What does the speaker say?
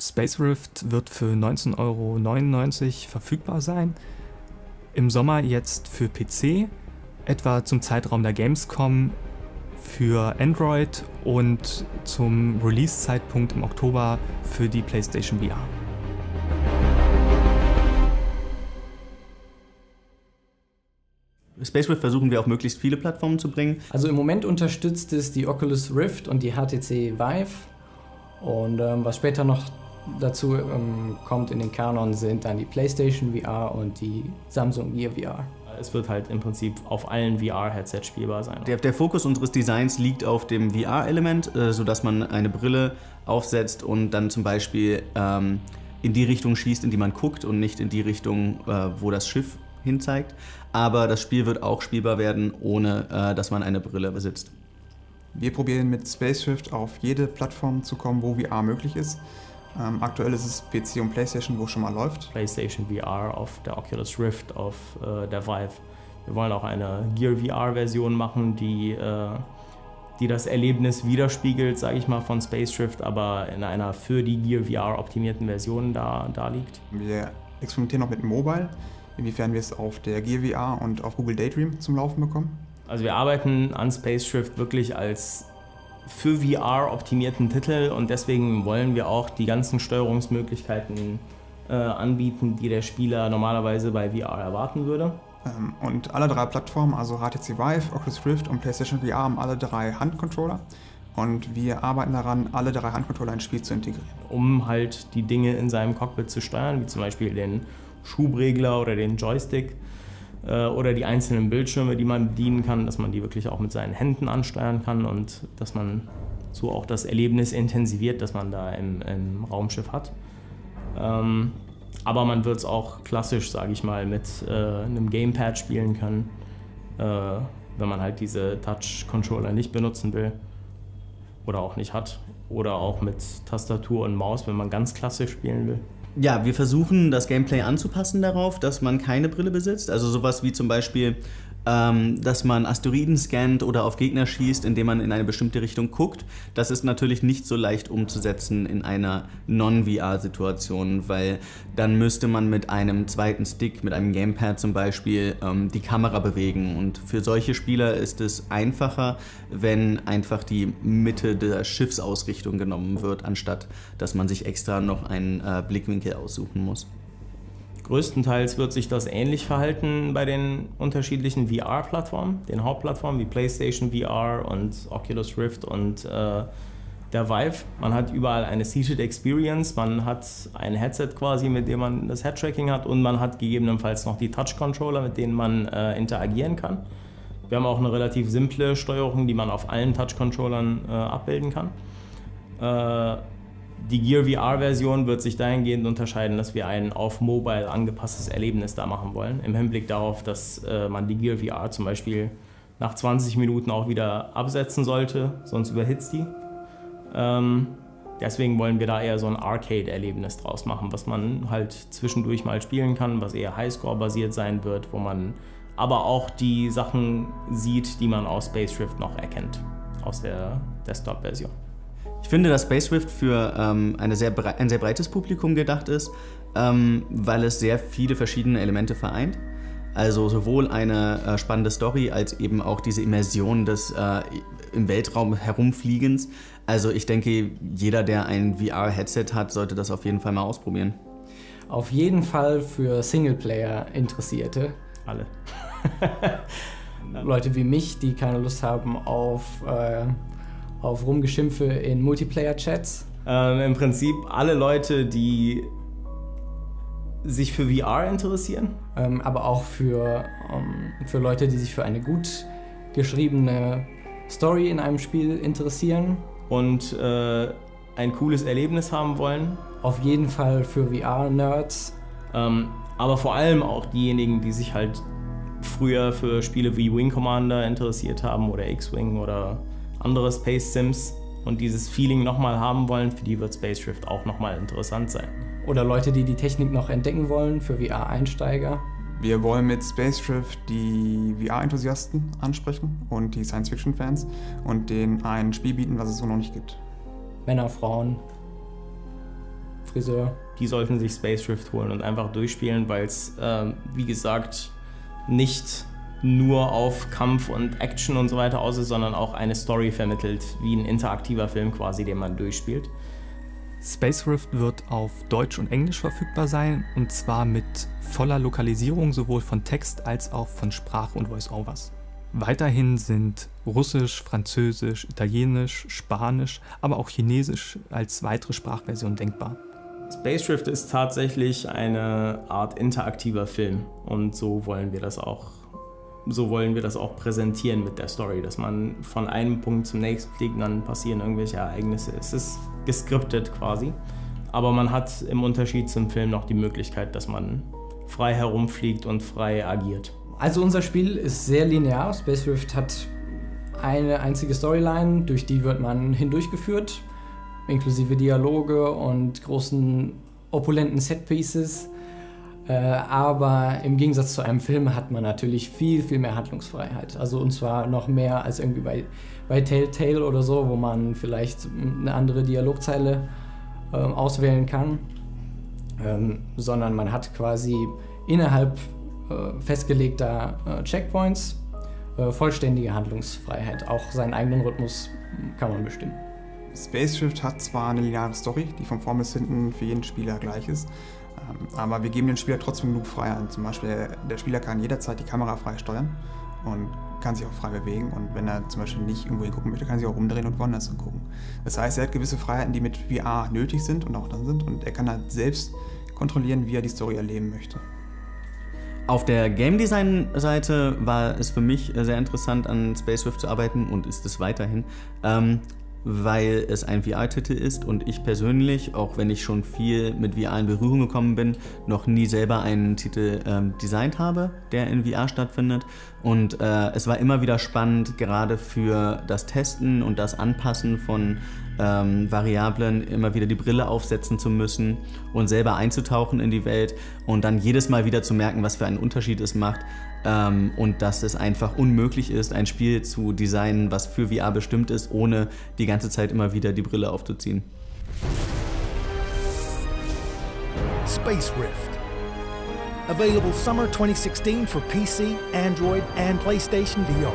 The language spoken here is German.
Space Rift wird für 19,99 € verfügbar sein. Im Sommer jetzt für PC, etwa zum Zeitraum der Gamescom für Android und zum Release-Zeitpunkt im Oktober für die PlayStation VR. Space Rift versuchen wir auf möglichst viele Plattformen zu bringen. Also im Moment unterstützt es die Oculus Rift und die HTC Vive. Und was später noch dazu kommt in den Kanon sind dann die PlayStation VR und die Samsung Gear VR. Es wird halt im Prinzip auf allen VR-Headsets spielbar sein. Der Fokus unseres Designs liegt auf dem VR-Element, sodass man eine Brille aufsetzt und dann zum Beispiel in die Richtung schießt, in die man guckt und nicht in die Richtung, wo das Schiff hinzeigt. Aber das Spiel wird auch spielbar werden, ohne dass man eine Brille besitzt. Wir probieren mit Space Rift auf jede Plattform zu kommen, wo VR möglich ist. Aktuell ist es PC und PlayStation, wo es schon mal läuft. PlayStation VR auf der Oculus Rift, auf der Vive. Wir wollen auch eine Gear VR-Version machen, die das Erlebnis widerspiegelt, sage ich mal, von Space Rift, aber in einer für die Gear VR optimierten Version da liegt. Wir experimentieren noch mit Mobile, inwiefern wir es auf der Gear VR und auf Google Daydream zum Laufen bekommen. Also wir arbeiten an Space Rift wirklich als für VR optimierten Titel und deswegen wollen wir auch die ganzen Steuerungsmöglichkeiten anbieten, die der Spieler normalerweise bei VR erwarten würde. Und alle drei Plattformen, also HTC Vive, Oculus Rift und PlayStation VR, haben alle drei Handcontroller. Und wir arbeiten daran, alle drei Handcontroller ins Spiel zu integrieren. Um halt die Dinge in seinem Cockpit zu steuern, wie zum Beispiel den Schubregler oder den Joystick oder die einzelnen Bildschirme, die man bedienen kann, dass man die wirklich auch mit seinen Händen ansteuern kann und dass man so auch das Erlebnis intensiviert, das man da im Raumschiff hat. Aber man wird es auch klassisch, sage ich mal, mit einem Gamepad spielen können, wenn man halt diese Touch-Controller nicht benutzen will oder auch nicht hat. Oder auch mit Tastatur und Maus, wenn man ganz klassisch spielen will. Ja, wir versuchen das Gameplay anzupassen darauf, dass man keine Brille besitzt. Also sowas wie zum Beispiel, dass man Asteroiden scannt oder auf Gegner schießt, indem man in eine bestimmte Richtung guckt. Das ist natürlich nicht so leicht umzusetzen in einer Non-VR-Situation, weil dann müsste man mit einem zweiten Stick, mit einem Gamepad zum Beispiel, die Kamera bewegen. Und für solche Spieler ist es einfacher, wenn einfach die Mitte der Schiffsausrichtung genommen wird, anstatt dass man sich extra noch einen Blickwinkel aussuchen muss. Größtenteils wird sich das ähnlich verhalten bei den unterschiedlichen VR-Plattformen, den Hauptplattformen wie PlayStation VR und Oculus Rift und der Vive. Man hat überall eine Seated Experience, man hat ein Headset quasi, mit dem man das Head-Tracking hat und man hat gegebenenfalls noch die Touch-Controller, mit denen man interagieren kann. Wir haben auch eine relativ simple Steuerung, die man auf allen Touch-Controllern abbilden kann. Die Gear VR-Version wird sich dahingehend unterscheiden, dass wir ein auf Mobile angepasstes Erlebnis da machen wollen. Im Hinblick darauf, dass man die Gear VR zum Beispiel nach 20 Minuten auch wieder absetzen sollte, sonst überhitzt die. Deswegen wollen wir da eher so ein Arcade-Erlebnis draus machen, was man halt zwischendurch mal spielen kann, was eher Highscore-basiert sein wird, wo man aber auch die Sachen sieht, die man aus Space Rift noch erkennt, aus der Desktop-Version. Ich finde, dass Space Rift für ein sehr breites Publikum gedacht ist, weil es sehr viele verschiedene Elemente vereint. Also sowohl eine spannende Story als eben auch diese Immersion des im Weltraum herumfliegens. Also ich denke, jeder, der ein VR-Headset hat, sollte das auf jeden Fall mal ausprobieren. Auf jeden Fall für Singleplayer-Interessierte. Alle. Leute wie mich, die keine Lust haben auf Rumgeschimpfe in Multiplayer-Chats. Im Prinzip alle Leute, die sich für VR interessieren. Aber auch für Leute, die sich für eine gut geschriebene Story in einem Spiel interessieren. Und ein cooles Erlebnis haben wollen. Auf jeden Fall für VR-Nerds. Aber vor allem auch diejenigen, die sich halt früher für Spiele wie Wing Commander interessiert haben oder X-Wing oder andere Space Sims und dieses Feeling nochmal haben wollen, für die wird Space Rift auch nochmal interessant sein. Oder Leute, die die Technik noch entdecken wollen, für VR-Einsteiger. Wir wollen mit Space Rift die VR-Enthusiasten ansprechen und die Science-Fiction-Fans und denen ein Spiel bieten, was es so noch nicht gibt. Männer, Frauen, Friseur. Die sollten sich Space Rift holen und einfach durchspielen, weil es, wie gesagt, nicht nur auf Kampf und Action und so weiter aus ist, sondern auch eine Story vermittelt, wie ein interaktiver Film quasi, den man durchspielt. Space Rift wird auf Deutsch und Englisch verfügbar sein, und zwar mit voller Lokalisierung sowohl von Text als auch von Sprache und Voice-Overs. Weiterhin sind Russisch, Französisch, Italienisch, Spanisch, aber auch Chinesisch als weitere Sprachversion denkbar. Space Rift ist tatsächlich eine Art interaktiver Film und so wollen wir das auch präsentieren mit der Story, dass man von einem Punkt zum nächsten fliegt und dann passieren irgendwelche Ereignisse. Es ist geskriptet quasi, aber man hat im Unterschied zum Film noch die Möglichkeit, dass man frei herumfliegt und frei agiert. Also unser Spiel ist sehr linear. Space Rift hat eine einzige Storyline, durch die wird man hindurchgeführt, inklusive Dialoge und großen opulenten Setpieces. Aber im Gegensatz zu einem Film hat man natürlich viel, viel mehr Handlungsfreiheit. Also und zwar noch mehr als irgendwie bei Telltale oder so, wo man vielleicht eine andere Dialogzeile auswählen kann. Sondern man hat quasi innerhalb festgelegter Checkpoints vollständige Handlungsfreiheit. Auch seinen eigenen Rhythmus kann man bestimmen. Space Rift hat zwar eine lineare Story, die von vorn bis hinten für jeden Spieler gleich ist, aber wir geben den Spieler trotzdem genug Freiheit. Zum Beispiel, der Spieler kann jederzeit die Kamera frei steuern und kann sich auch frei bewegen. Und wenn er zum Beispiel nicht irgendwo hingucken möchte, kann er sich auch umdrehen und woanders hingucken. Das heißt, er hat gewisse Freiheiten, die mit VR nötig sind und auch dann sind. Und er kann halt selbst kontrollieren, wie er die Story erleben möchte. Auf der Game Design-Seite war es für mich sehr interessant, an Space Rift zu arbeiten und ist es weiterhin, weil es ein VR-Titel ist und ich persönlich, auch wenn ich schon viel mit VR in Berührung gekommen bin, noch nie selber einen Titel designt habe, der in VR stattfindet. Und es war immer wieder spannend, gerade für das Testen und das Anpassen von Variablen, immer wieder die Brille aufsetzen zu müssen und selber einzutauchen in die Welt und dann jedes Mal wieder zu merken, was für einen Unterschied es macht. Und dass es einfach unmöglich ist, ein Spiel zu designen, was für VR bestimmt ist, ohne die ganze Zeit immer wieder die Brille aufzuziehen. Space Rift. Available summer 2016 for PC, Android, and PlayStation VR.